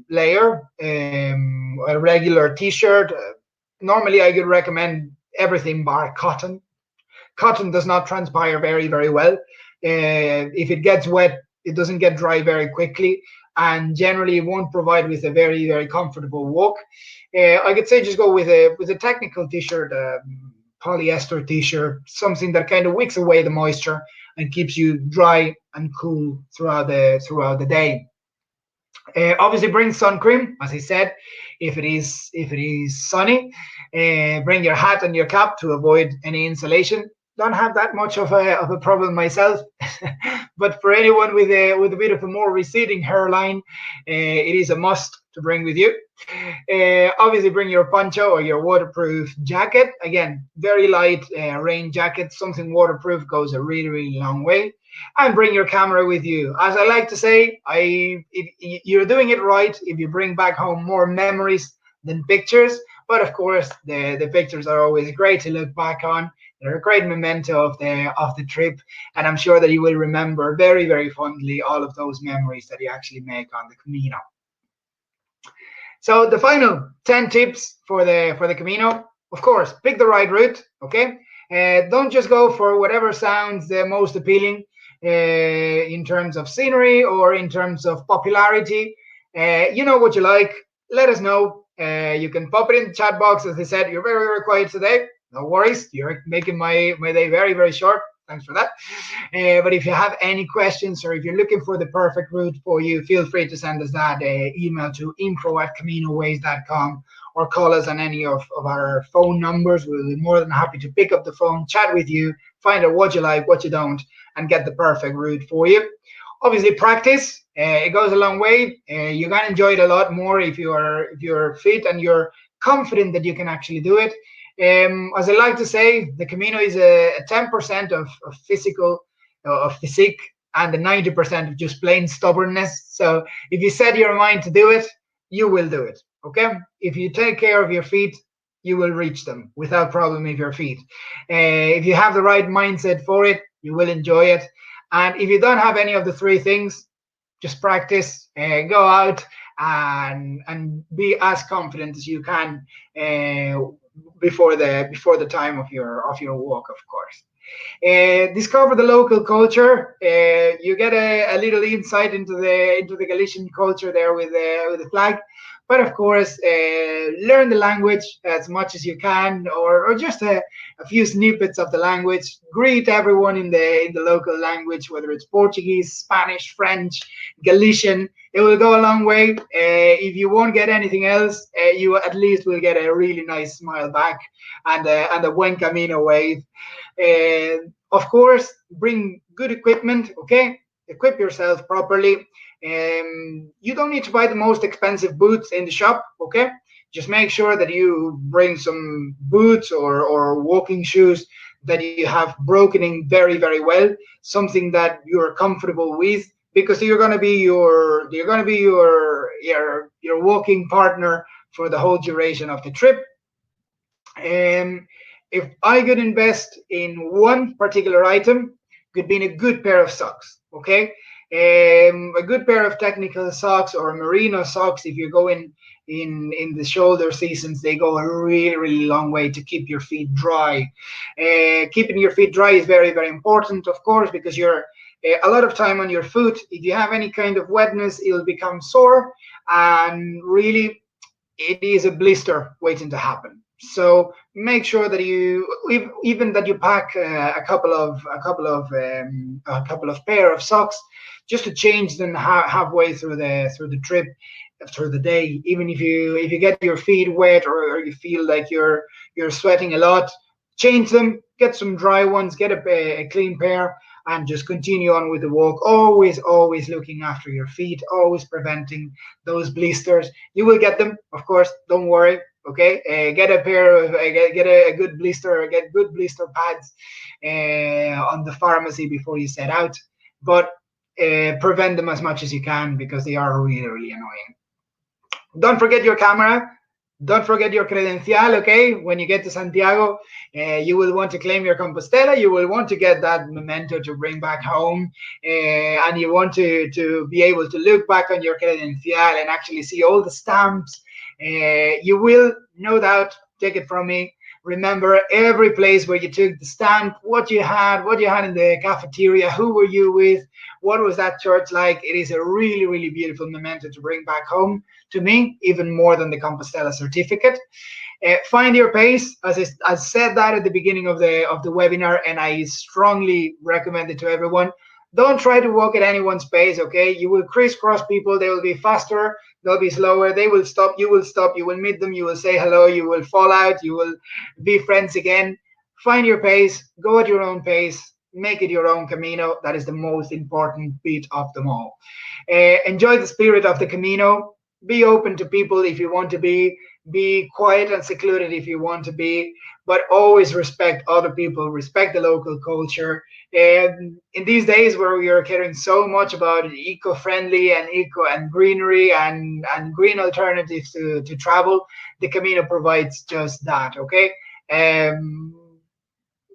layer, a regular t-shirt. Normally, I could recommend everything bar cotton. Cotton does not transpire very, very well. If it gets wet, it doesn't get dry very quickly, and generally it won't provide with a very, very comfortable walk. I could say just go with a technical t-shirt, polyester t-shirt, something that kind of wicks away the moisture and keeps you dry and cool throughout the day. Obviously, bring sun cream, as I said, if it is sunny. Bring your hat and your cap to avoid any insolation. don't have that much of a problem myself, but for anyone with a bit of a more receding hairline, it is a must to bring with you. Obviously, bring your poncho or your waterproof jacket. Again, very light rain jacket. Something waterproof goes a really, really long way. And bring your camera with you. As I like to say, you're doing it right if you bring back home more memories than pictures. But of course, the pictures are always great to look back on. They're a great memento of the trip, and I'm sure that you will remember very, very fondly all of those memories that you actually make on the Camino. So the final 10 tips for the Camino, of course, pick the right route, okay? Don't just go for whatever sounds the most appealing in terms of scenery or in terms of popularity. You know what you like, let us know. You can pop it in the chat box. As I said, you're very, very quiet today. No worries, you're making my day very, very short. Thanks for that. But if you have any questions or if you're looking for the perfect route for you, feel free to send us that email to info@CaminoWays.com or call us on any of our phone numbers. We'll be more than happy to pick up the phone, chat with you, find out what you like, what you don't, and get the perfect route for you. Obviously, practice. It goes a long way. You're going to enjoy it a lot more if you're fit and you're confident that you can actually do it. As I like to say, the Camino is a 10% of physical, of physique, and the 90% of just plain stubbornness. So if you set your mind to do it, you will do it, okay? If you take care of your feet, you will reach them without problem with your feet. If you have the right mindset for it, you will enjoy it. And if you don't have any of the three things, just practice, go out and be as confident as you can before the time of your walk, of course. Discover the local culture. You get a little insight into the Galician culture there with the flag. But of course, learn the language as much as you can, or just a few snippets of the language. Greet everyone in the local language, whether it's Portuguese, Spanish, French, Galician. It will go a long way. If you won't get anything else, you at least will get a really nice smile back and a buen camino wave. Of course, bring good equipment, okay? Equip yourself properly. You don't need to buy the most expensive boots in the shop, okay? Just make sure that you bring some boots or walking shoes that you have broken in very, very well, something that you're comfortable with, because you're going to be your walking partner for the whole duration of the trip. If I could invest in one particular item, could be in a good pair of socks, okay? A good pair of technical socks or merino socks. If you go in the shoulder seasons, they go a really, really long way to keep your feet dry. Keeping your feet dry is very, very important, of course, because you're a lot of time on your foot. If you have any kind of wetness, it'll become sore, and really it is a blister waiting to happen. So make sure that you pack a couple of pair of socks, just to change them halfway through the trip, through the day. Even if you get your feet wet, or you feel like you're sweating a lot, change them, get some dry ones, get a clean pair, and just continue on with the walk. Always looking after your feet, always preventing those blisters. You will get them, of course, don't worry. Okay, get a pair of get a good blister, get good blister pads on the pharmacy before you set out, but prevent them as much as you can, because they are really, really annoying. Don't forget your camera. Don't forget your credencial, okay? When you get to Santiago, you will want to claim your Compostela. You will want to get that memento to bring back home, and you want to be able to look back on your credencial and actually see all the stamps. You will, no doubt, take it from me, remember every place where you took the stamp, what you had in the cafeteria, who were you with, what was that church like. It is a really, really beautiful memento to bring back home, to me, even more than the Compostela certificate. Find your pace. As I said that at the beginning of the webinar, and I strongly recommend it to everyone. Don't try to walk at anyone's pace, okay? You will crisscross people. They will be faster, they'll be slower, they will stop, you will meet them, you will say hello, you will fall out, you will be friends again. Find your pace, go at your own pace, make it your own Camino. That is the most important bit of them all. Enjoy the spirit of the Camino. Be open to people if you want to be. Be quiet and secluded if you want to be. But always respect other people, respect the local culture. And in these days where we are caring so much about eco-friendly and eco and greenery and green alternatives to travel, the Camino provides just that. Okay.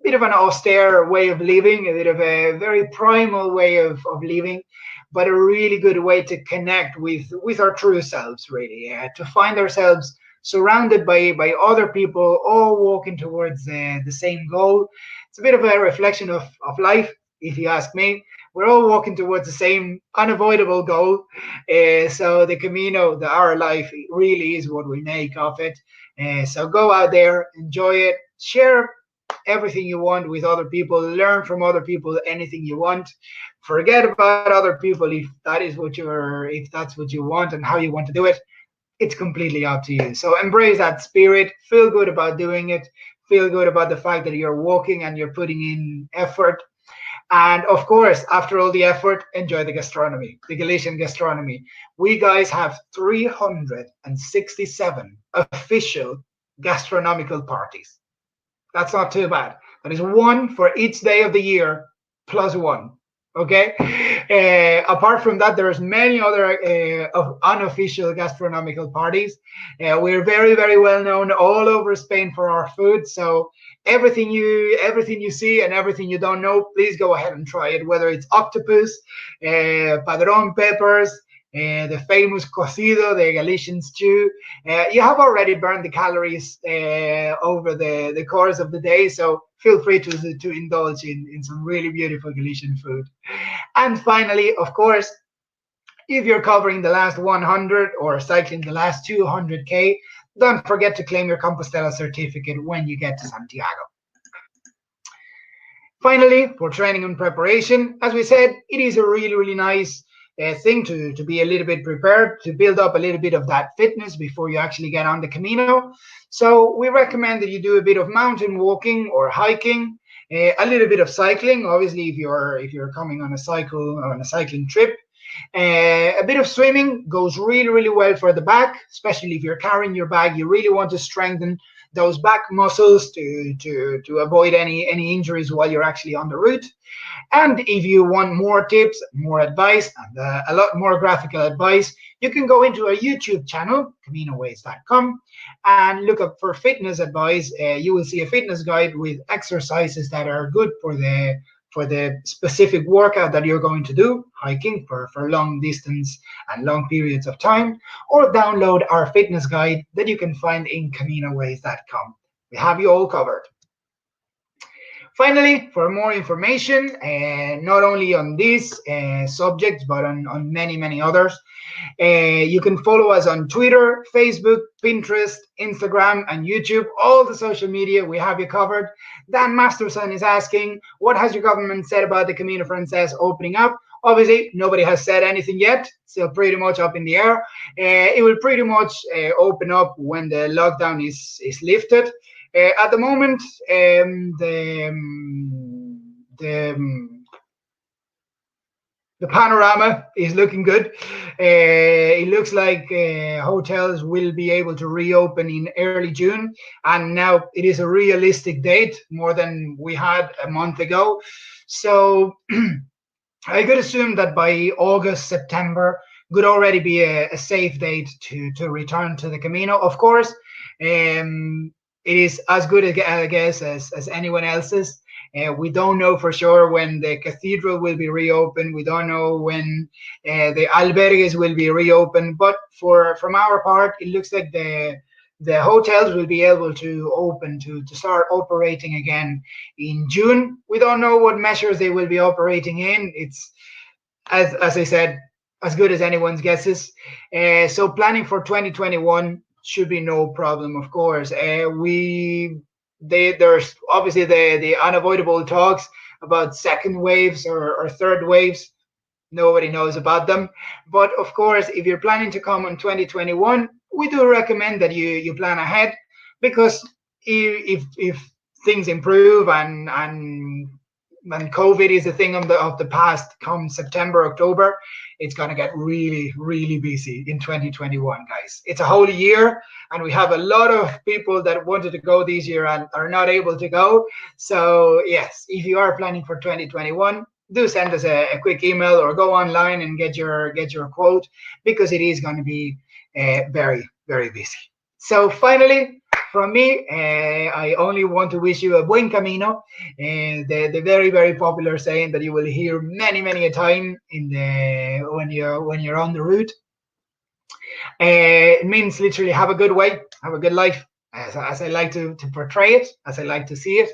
Bit of an austere way of living, a bit of a very primal way of living, but a really good way to connect with our true selves, really, to find ourselves surrounded by other people, all walking towards the same goal. It's a bit of a reflection of life, if you ask me. We're all walking towards the same unavoidable goal. So the Camino, our life, really is what we make of it. So go out there, enjoy it, share everything you want with other people, learn from other people anything you want, forget about other people if that's what you want and how you want to do it. It's completely up to you. So embrace that spirit, feel good about doing it, feel good about the fact that you're walking and you're putting in effort. And of course, after all the effort, enjoy the gastronomy, the Galician gastronomy. We guys have 367 official gastronomical parties. That's not too bad. That is one for each day of the year plus one. Okay. Apart from that, there's many other of unofficial gastronomical parties. We're very, very well known all over Spain for our food. So everything you see and everything you don't know, please go ahead and try it. Whether it's octopus, padrón peppers, the famous cocido, the Galician stew. You have already burned the calories over the course of the day, so feel free to indulge in some really beautiful Galician food. And finally, of course, if you're covering the last 100 or cycling the last 200K, don't forget to claim your Compostela certificate when you get to Santiago. Finally, for training and preparation, as we said, it is a really, really nice thing to be a little bit prepared, to build up a little bit of that fitness before you actually get on the Camino. So we recommend that you do a bit of mountain walking or hiking, a little bit of cycling. Obviously, if you're coming on a cycling trip, a bit of swimming goes really, really well for the back, especially if you're carrying your bag. You really want to strengthen those back muscles to avoid any injuries while you're actually on the route. And if you want more tips, more advice, and a lot more graphical advice, you can go into our YouTube channel, CaminoWays.com, and look up for fitness advice. You will see a fitness guide with exercises that are good for the specific workout that you're going to do, hiking for long distance and long periods of time, or download our fitness guide that you can find in CaminoWays.com. We have you all covered. Finally, for more information, not only on this subject, but on many, many others, you can follow us on Twitter, Facebook, Pinterest, Instagram, and YouTube. All the social media, we have you covered. Dan Masterson is asking, what has your government said about the Camino Francés opening up? Obviously, nobody has said anything yet. Still pretty much up in the air. It will pretty much open up when the lockdown is lifted. At the moment, the panorama is looking good. It looks like hotels will be able to reopen in early June, and now it is a realistic date, more than we had a month ago. So I could assume that by August, September could already be a safe date to return to the Camino. Of course, it is as good, I guess, as anyone else's. We don't know for sure when the cathedral will be reopened. We don't know when the albergues will be reopened. But from our part, it looks like the hotels will be able to open to start operating again in June. We don't know what measures they will be operating in. It's, as I said, as good as anyone's guesses. So planning for 2021 should be no problem, of course. There's obviously the unavoidable talks about second waves or third waves. Nobody knows about them. But of course, if you're planning to come in 2021, we do recommend that you plan ahead, because if things improve and COVID is a thing of the past, come September, October, it's going to get really, really busy in 2021, guys. It's a whole year, and we have a lot of people that wanted to go this year and are not able to go. So yes, if you are planning for 2021, do send us a quick email or go online and get your quote, because it is going to be very, very busy. So finally, from me, I only want to wish you a buen camino, the very, very popular saying that you will hear many, many a time in the when you're on the route. It means literally have a good way, have a good life, as I like to portray it, as I like to see it.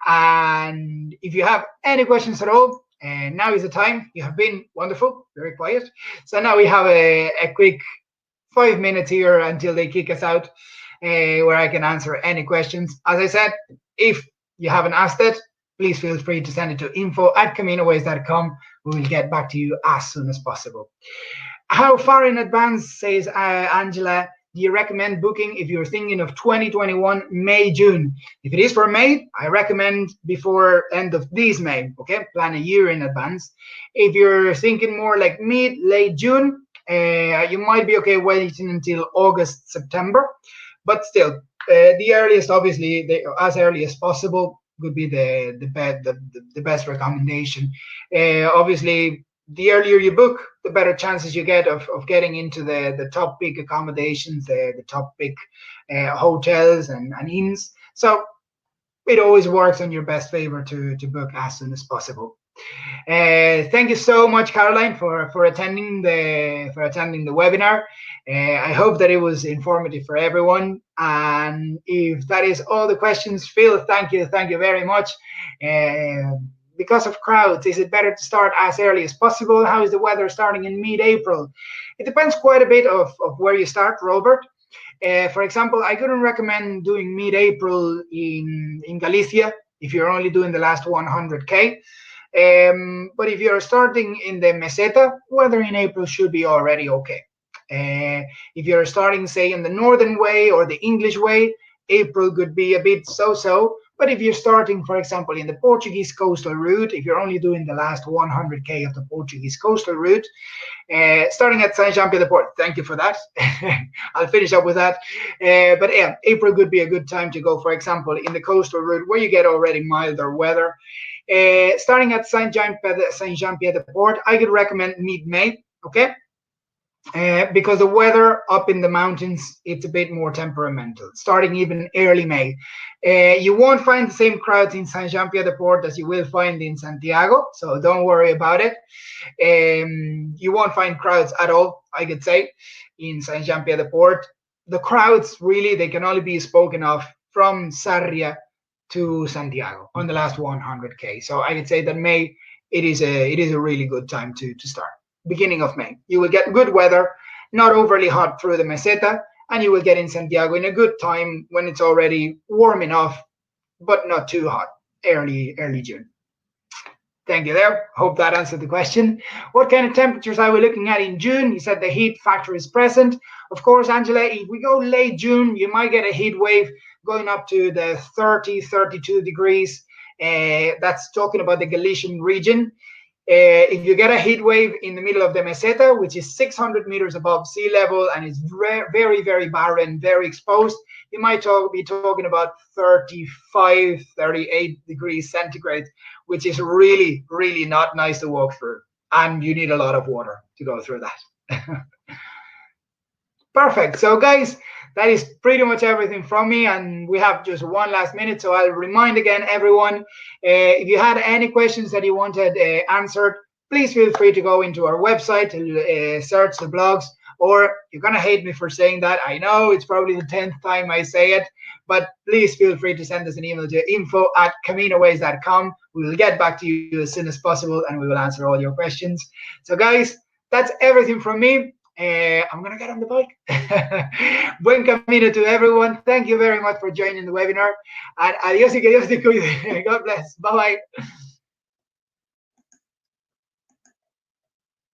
And if you have any questions at all, now is the time. You have been wonderful, very quiet. So now we have a quick 5 minutes here until they kick us out, where I can answer any questions. As I said, if you haven't asked it, please feel free to send it to info@CaminoWays.com. We will get back to you as soon as possible. How far in advance, says Angela, do you recommend booking if you're thinking of 2021 May, June? If it is for May, I recommend before end of this May, okay? Plan a year in advance. If you're thinking more like mid, late June, you might be okay waiting until August, September, but still, the earliest, obviously, as early as possible would be the best recommendation. Obviously, the earlier you book, the better chances you get of getting into the top big accommodations, the top big hotels and inns. So it always works on your best favor to book as soon as possible. Thank you so much, Caroline, for attending the webinar. I hope that it was informative for everyone. And if that is all the questions, Phil, thank you very much. Because of crowds, is it better to start as early as possible? How is the weather starting in mid-April? It depends quite a bit of where you start, Robert. For example, I couldn't recommend doing mid-April in Galicia if you're only doing the last 100K. But if you're starting in the Meseta, weather in April should be already okay. If you're starting, say, in the Northern Way or the English Way, April could be a bit so-so. But if you're starting, for example, in the Portuguese coastal route, if you're only doing the last 100K of the Portuguese coastal route, starting at Saint-Jean-Pied-de-Port, thank you for that. I'll finish up with that. But yeah, April could be a good time to go, for example, in the coastal route where you get already milder weather. Starting at Saint-Jean-Pied-de-Port, I could recommend mid-May, okay? Because the weather up in the mountains, it's a bit more temperamental, starting even early May. You won't find the same crowds in Saint-Jean-Pied-de-Port as you will find in Santiago, so don't worry about it. You won't find crowds at all, I could say, in Saint-Jean-Pied-de-Port. The crowds, really, they can only be spoken of from Sarria to Santiago on the last 100K. So I could say that May, it is a really good time to start. Beginning of May, you will get good weather, not overly hot through the Meseta, and you will get in Santiago in a good time when it's already warm enough, but not too hot, early June. Thank you there. Hope that answered the question. What kind of temperatures are we looking at in June? You said the heat factor is present. Of course, Angela, if we go late June, you might get a heat wave going up to the 30, 32 degrees. That's talking about the Galician region. If you get a heat wave in the middle of the Meseta, which is 600 meters above sea level and is very, very barren, very exposed, you might be talking about 35, 38 degrees centigrade, which is really, really not nice to walk through. And you need a lot of water to go through that. Perfect. So, guys, that is pretty much everything from me, and we have just one last minute, so I'll remind again everyone, if you had any questions that you wanted answered, please feel free to go into our website and search the blogs, or you're gonna hate me for saying that. I know it's probably the 10th time I say it, but please feel free to send us an email to info@CaminoWays.com. We will get back to you as soon as possible, and we will answer all your questions. So, guys, that's everything from me. I'm gonna get on the bike. Buen camino to everyone. Thank you very much for joining the webinar, and adios y que Dios te cuide. God bless. Bye bye.